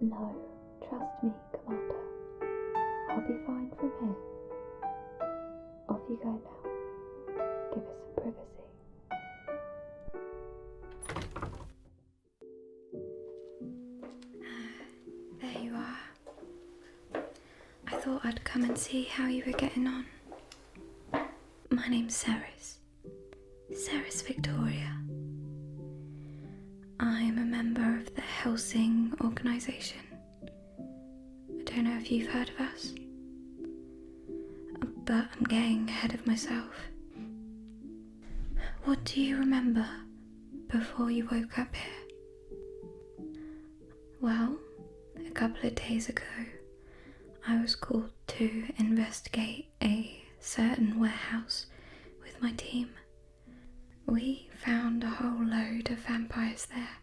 No, trust me, Commander. I'll be fine from here. Off you go now. Give us some privacy. There you are. I thought I'd come and see how you were getting on. My name's Seras. Seras Victoria. I'm a member of the Hellsing organisation. I don't know if you've heard of us, but I'm getting ahead of myself. What do you remember before you woke up here? Well, a couple of days ago, I was called to investigate a certain warehouse with my team. We found a whole load of vampires there,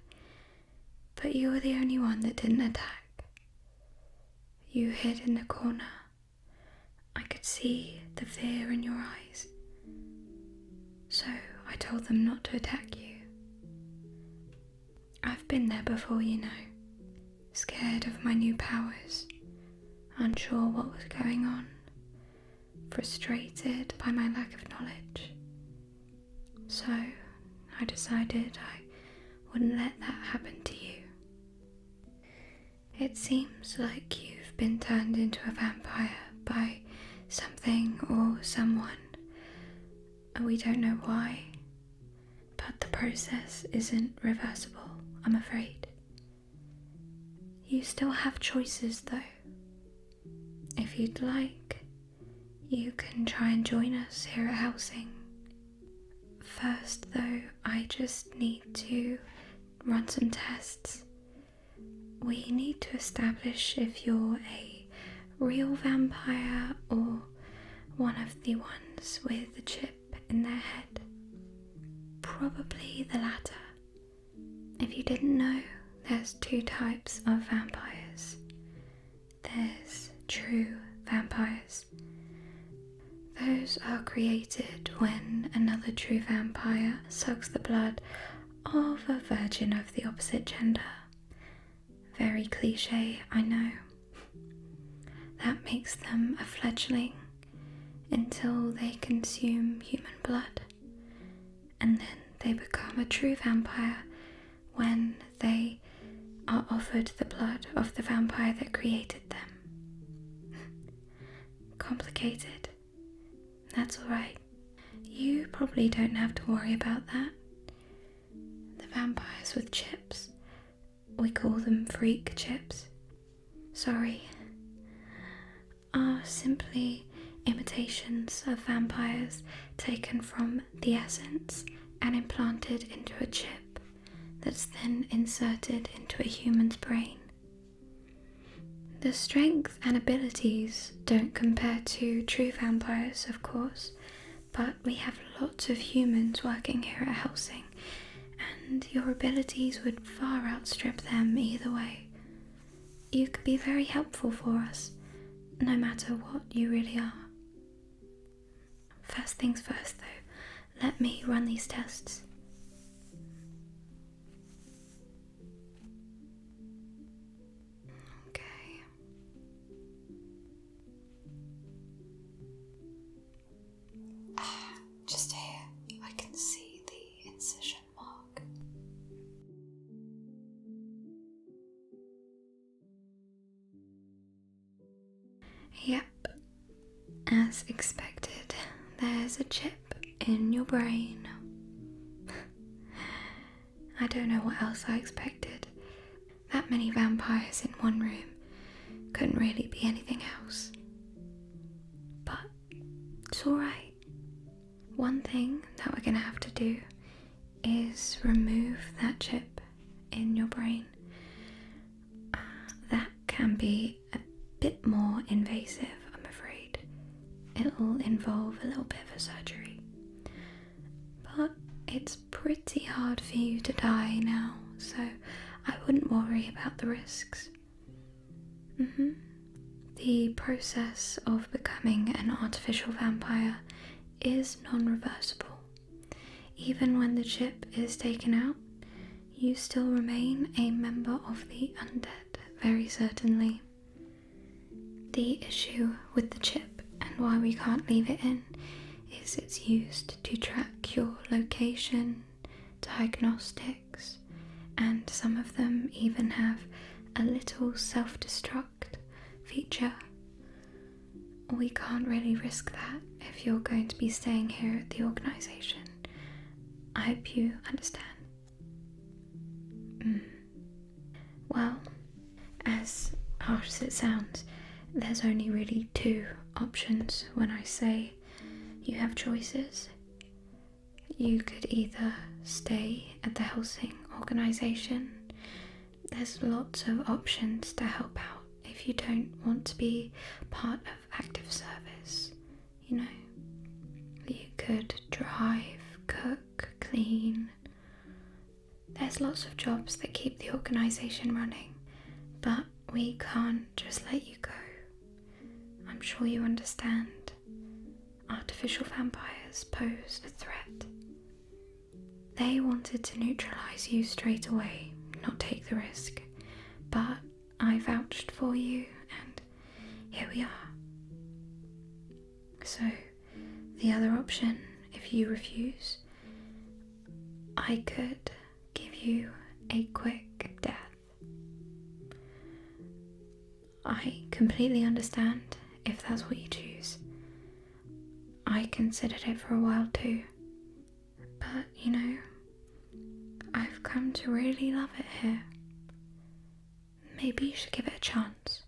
but you were the only one that didn't attack. You hid in the corner. I could see the fear in your eyes, so I told them not to attack you. I've been there before, you know, scared of my new powers, unsure what was going on, frustrated by my lack of knowledge. So I decided I wouldn't let that happen to you. It seems like you've been turned into a vampire by something or someone. We don't know why, but the process isn't reversible, I'm afraid. You still have choices though. If you'd like, you can try and join us here at Hellsing. First though, I just need to run some tests. We need to establish if you're a real vampire or one of the ones with the chip in their head. Probably the latter. If you didn't know, there's two types of vampires. There's true vampires. Those are created when another true vampire sucks the blood of a virgin of the opposite gender. Very cliché, I know. That makes them a fledgling until they consume human blood, and then they become a true vampire when they are offered the blood of the vampire that created them. Complicated. That's alright. You probably don't have to worry about that. The vampires with chips, we call them freak chips, sorry, are simply imitations of vampires taken from the essence and implanted into a chip that's then inserted into a human's brain. The strength and abilities don't compare to true vampires, of course, but we have lots of humans working here at Hellsing, and your abilities would far outstrip them either way. You could be very helpful for us, no matter what you really are. First things first though, let me run these tests. Okay. Just here, I can see the incision mark. Yep, as expected, there's a chip in your brain. I don't know what else I expected. That many vampires in one room couldn't really be anything else. But it's alright. One thing that we're gonna have to do is remove that chip in your brain. That can be a bit more invasive, I'm afraid. It'll involve a little bit of a surgery. But it's pretty hard for you to die now, so I wouldn't worry about the risks. The process of becoming an artificial vampire is non-reversible. Even when the chip is taken out, you still remain a member of the undead very certainly. The issue with the chip and why we can't leave it in is it's used to track your location, diagnostics, and some of them even have a little self-destruct feature. We can't really risk that if you're going to be staying here at the organisation. I hope you understand. Well, as harsh as it sounds, there's only really two options when I say you have choices. You could either stay at the Hellsing organisation. There's lots of options to help out if you don't want to be part of active service, you know. You could drive, cook, clean. There's lots of jobs that keep the organisation running, but we can't just let you go. I'm sure you understand. Artificial vampires pose a threat. They wanted to neutralise you straight away, not take the risk, but I vouched for you and here we are. So, the other option, if you refuse, I could give you a quick death. I completely understand if that's what you choose. I considered it for a while too, but you know, I've come to really love it here. Maybe you should give it a chance.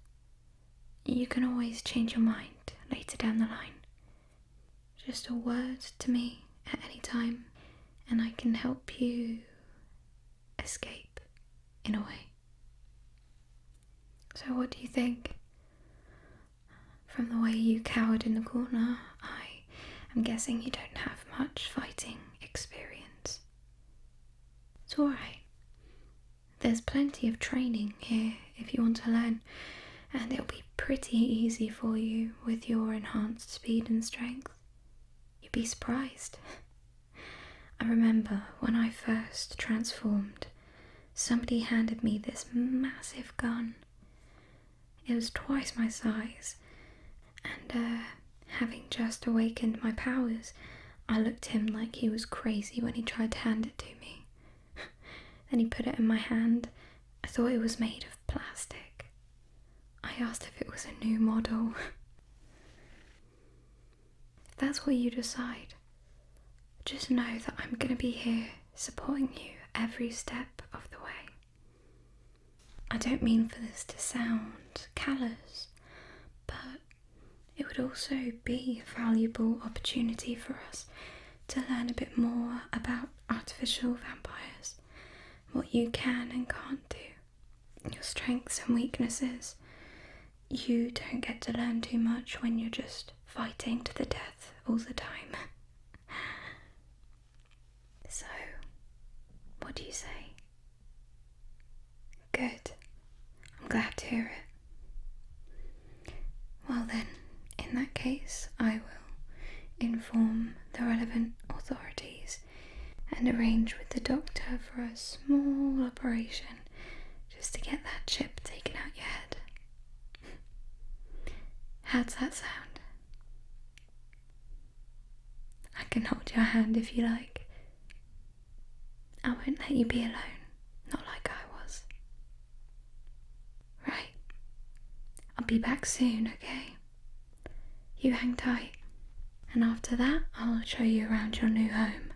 You can always change your mind later down the line. Just a word to me at any time and I can help you escape in a way. So what do you think? From the way you cowered in the corner, I'm guessing you don't have much fighting experience. It's alright. There's plenty of training here if you want to learn, and it'll be pretty easy for you with your enhanced speed and strength. You'd be surprised. I remember when I first transformed, somebody handed me this massive gun. It was twice my size, and having just awakened my powers, I looked at him like he was crazy when he tried to hand it to me. Then he put it in my hand. I thought it was made of plastic. I asked if it was a new model. If that's what you decide, just know that I'm going to be here supporting you every step of the way. I don't mean for this to sound callous, but it would also be a valuable opportunity for us to learn a bit more about artificial vampires, what you can and can't do, your strengths and weaknesses. You don't get to learn too much when you're just fighting to the death all the time. So, what do you say? Good. I'm glad to hear it. Well then, in that case, I will inform the relevant authorities and arrange with the doctor for a small operation just to get that chip taken out your head. How's that sound? I can hold your hand if you like. I won't let you be alone, not like I was. Right, I'll be back soon, okay? You hang tight, and after that I'll show you around your new home.